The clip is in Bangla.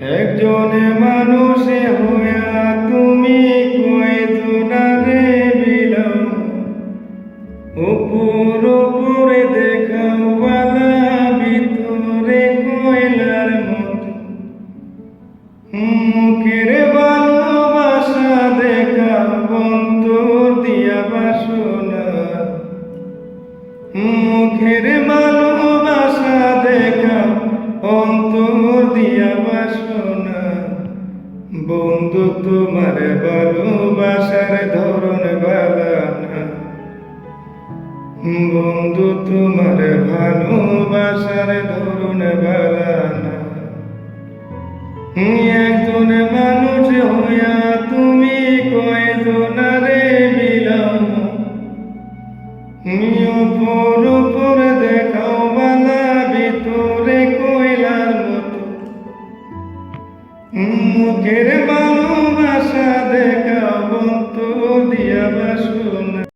একজনে মানুষে হইয়া তুমি কয়জনারে বিলাও, উপর উপরে দেখাও বালা, ভিতরে কয়লার মতো। মুখের ভালোবাসা দেখাও, অন্তর দিয়া বাসনা। মুখের ভালোবাসা দেখাও, অন্তর দিয়া বাসনা। বন্ধু তোমার ভালোবাসার ধরন বালা না, বন্ধু তোমার ভালোবাসার ধরন বালা না। একজন মানুষ হইয়া তুমি কয়জনারে বিলাও, উপর উপর দেখাও বালা, ভিতরে কয়লার মতো। মুখের ভালোবাসা